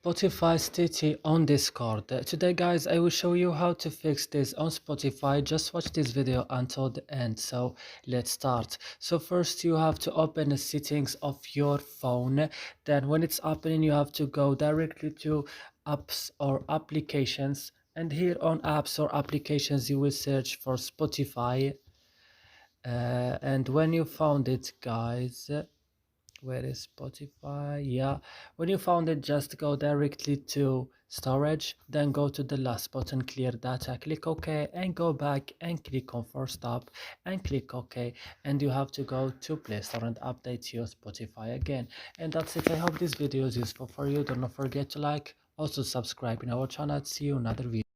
Spotify Stitchy on Discord. Today guys I will show you how to fix this on Spotify. Just watch this video until the end. So let's start. So first you have to open the settings of your phone. Then when it's opening you have to go directly to apps or applications, and here on apps or applications you will search for Spotify. And when you found it guys, where is Spotify? Yeah, when you found it, just go directly to storage, then go to the last button, clear data, click OK, and go back and click on force stop and click OK, and you have to go to Play Store and update your Spotify again. And that's it. I hope this video is useful for you. Don't forget to like, also subscribe in our channel. See you in another video.